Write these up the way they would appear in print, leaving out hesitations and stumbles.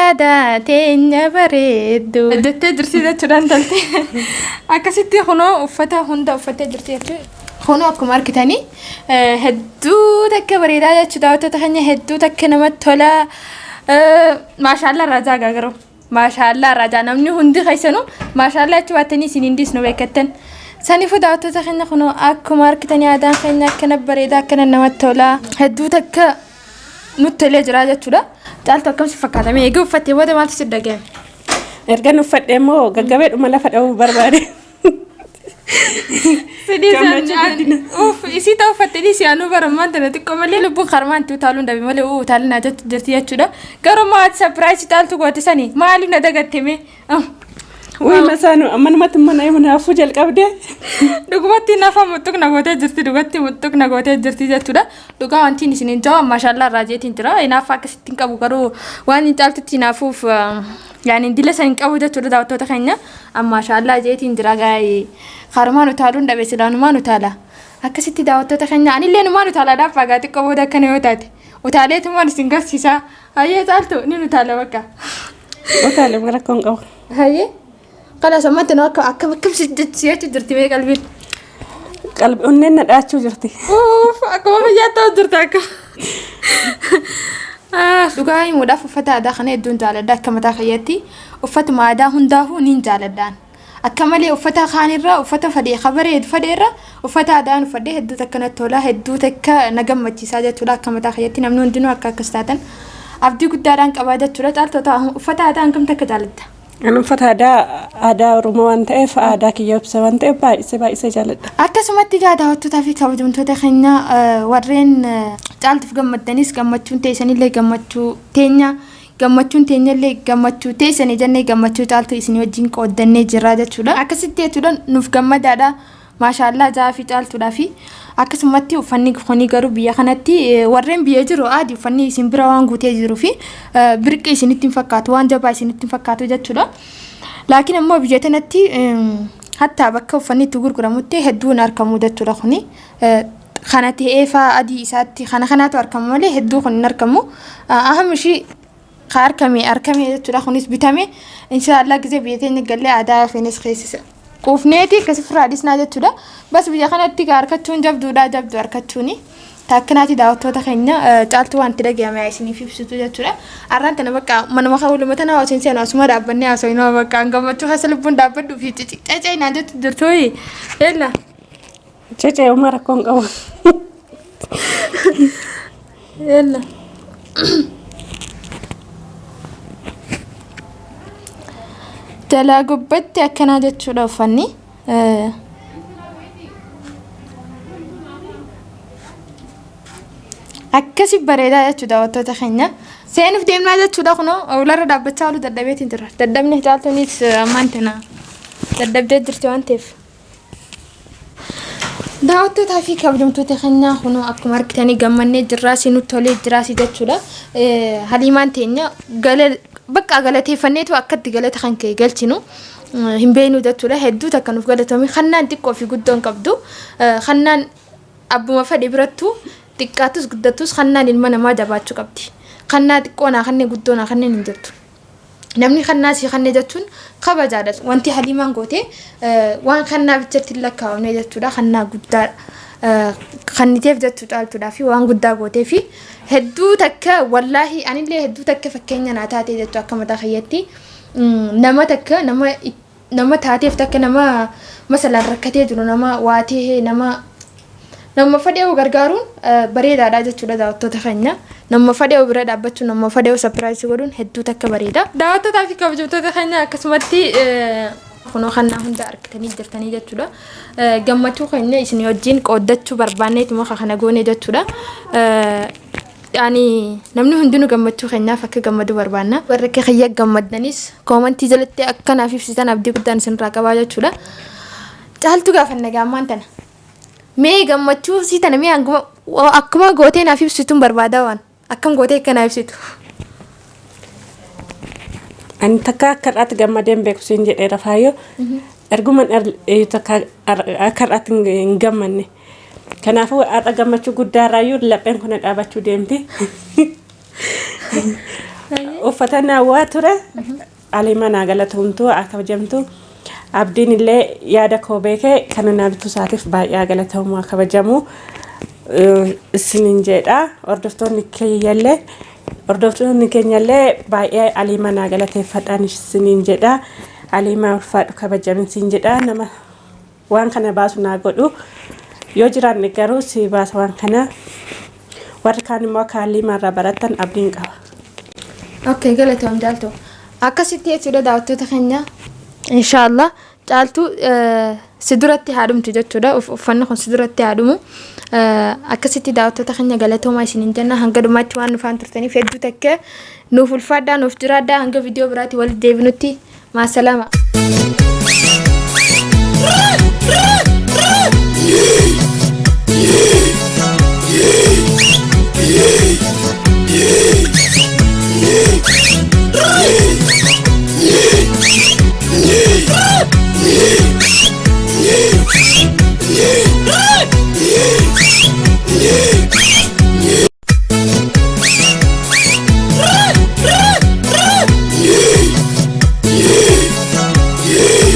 aadaa teenya bareeddu jettee jirti jechuudhaan talte akkasitti kunoo uffata hunda uffattee jirti jechuudha kunoo akkuma argitanii hedduu takka bareedaa jechuudha daawwattoota keenya hedduu takka namatti tola maashaallah raajaa gaagaraw maashaallah raajaa namni hundi keessanuu maashaallah jechuudha waatanii isin hindis nu beekattan sanifu daawwattoota keenya kunoo akkuma argitanii aadaan keenya akkana bareedaa akkana namatti tola hedduu takka nutti tolee jira jechuudha caaltu akkamsi fakkaatame eeguu uffattee booda maaltu si dhaga'ame ergan uffadhee moo gaggabeedhuma lafa dha'uu barbaade isii ta'u uffattee siyaanuu baramaan tana xiqqoo malee lubbuun harmaan itti utaaluun dhabe malee utaaluun naa jirti jechuudha garuu maati sapiraayisii caaltu gootisanii maaliif na dagatteme Wih masanu aman mat mana ibu nafu jal kabde. Dugumatti nafa mutuk nagote jirti dugatti mutuk nagote jirti jechuudha. Duga wanti ni sinin jawa mashallah rajeetiin jira. Inafa akkasitti qabu garuu waan caaltutti naafuuf yani dila san qabu jechuudha daawwattoota keenya. Amma mashallah jeetiin jira gaay harmaan utaaluun dhabe silaanumaan utaala. Akkasitti daawwattoota keenya anillee numaan utaala dhaaf fagaatti qabu akkana yoo taate. Utaaleetu maan isin garsiisa. Hayyee caaltu ni utaala bakka. Utaale mara kon qabu. Hayyee قال سمعت أنا أكم سيات درتي مي قلبي قلب أننا داشو درتي أوف أكم ما جات درتك دقاي مدافع فتاة داخنة دون تعالى دا كما تخيلتي وفت ما دا هنداه نين تعالى دان أكملي وفتا خانيرة وفتا فدي خبري فديرة وفتا دان فدي هدو تكنت تولا هدو تك نجم متساجة تولا كما تخيلتي نمنون دينو أكاكستاتن أبدي قدران كبادة تولا تعالى وفتا دان كم تكتالته أنا فتاة ada rumawan TF ada kiyop sawan TF baik sejalan. Akka sumatti gaada wattu tafi kabajamtoota keenya warreen caaltuuf gammaddanis gammachuun teessanillee gammachuun teenyallee gammachuu teessanii jennee gammachuu caaltu isin wajjin qooddannee jirra jechuudha. Akkasitti jechuudha nuuf gammadaadha. Maashaallah jaafi caaltuudha fi akkasumatti uffanni khoni garuu biyya kanatti warreen biyya jiru aadi uffanni isin bira waan guutee jiru fi birqi isinitti fakkaatu waan jabaa isinitti fakkaatu jechuudha. Laakiin ammoo biyya tanatti hatta bakka uffanni itti gurguramutti hedduun argamu jechuudha khoni. Kana ta'eefa adii isaatti kanaatu argamu malee hedduu kun argamu. Ahamishi argame jechuudha kunis bitame inshallah gizee biyya teenya galee aadaa feenis keessisa. Kufneeti kasifra adisna jechuudha bas biyya kanatti harkachuun jabduudha jabdu harkachuuni takkanaati daawwattoota keenya caaltu waan tidagame isiniif ibsitu jechuudha arraan tana bakka manuma hawluma tana wasin seen asuma dhaabbanne asoyno bakka angamachuu hasalbuun dhaabbadhu fi cicicee na jettu jirtooyi ella cicee umara kon qabu ella Tala gubbatti akkana jechuudha uffanni akkasi bareedaa jechuudha wattoota keenya seenuuf deemnaa jechuudha kunoo ularra dhaabbachaa oolu dadhabeetiin jira dadhabne caaltuunis ammaan tana dadhabdee jirti waan ta'eef daawwattootaa fi kabajamtoota keenya kunoo akkuma argitanii gammannee jirraa sinutti tolee jiraasi jechuudha haliimaan teenya bakka galateeffanneetu akkatti galata kan kee galchinu hin beenu jechuudha hedduu takka nuuf galatoomi kannaan xiqqoo fi guddoon qabdu kannaan abbuma fedhe birattu xiqqaatus guddatus kannaan ilma namaa jabaachuu qabdi kannaa xiqqoo naa kannee guddoo naa kanneen hin jirtu namni kannaa si kannee jechuun kabajaadha wanti haliimaan goote waan kannaa bichatti lakkaa'amne jechuudha kannaa guddaa kanniteef jechuu caaltuudha fi waan guddaa gootee fi hedduu takka wallahi anillee hedduu takka fakkeenya naa taatee jechuu akka mataa kiyyaatti nama takka nama taateef takka nama masalaan rakkatee jiru nama waatee nama fadhee gargaaruun bareedaadha jechuudha daawwattoota keenya nama fadhee bira dhaabbachuun nama fadhee sapiraayisii godhuun hedduu takka bareeda daawwattootaa fi kabajamtoota keenya akkasumatti kunoo kannaa hunda argitanii jirtanii jechuudha gammachuu keenya isin wajjin qooddachuu barbaanneetuma kana goone jechuudha yani namni hundinuu gammachuu keenyaaf akka gammadu barbaanna warra kiyya gammaddanis koomentii jalatti akkanaaf ibsitan abdii guddaan isinirraa qabaa jechuudha caaltu gaafanna gaammaan tana mee gammachuu sii tana mee akkuma gootee naaf ibsituun barbaada waan akkam gootee akkanaaf ibsitu Ani takka akkadhaatti gammadeen beeku siin jedheera faayyo erguman takka akkadhaatti hin gammanne kanaafuu har'a gammachuu guddaa irraayyuu lapheen kun dhaabachuu deemti uffatana waature alima naagalatumtu akabajamtu abdiin illee yaada koo beekee kana naaltu saatiif baay'ee galatamu akabajamu isinin jedha hordoftoonni keenyallee baay'ee alima naagalateeffadhaan isinin jedha alima ulfaadhu kabajamin sin jedha nama waan kana baasu naa godhu yoo jiraanne garuu si baasa waan kana warra kaan immoo akka alima irraa baratan abdiin qaba. Okay, galatoom jaaltu akkasitti jechuudha daawwattoota keenya inshallah caaltu si duratti haadumtu jechuudha uffanni kun si duratti haadumu akkasitti daawwattoota keenya galatoomaa isiniin jenna hanga dhumaatti waan nufaan turtaniif hedduu takke nuuf ulfaadhaa nuuf jiraadhaa hanga viidiyoo biraatti walitti deebinutti maasalaama. Yeah.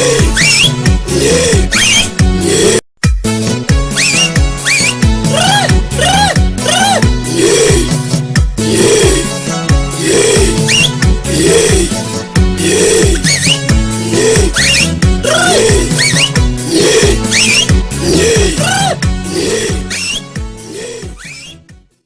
Hey.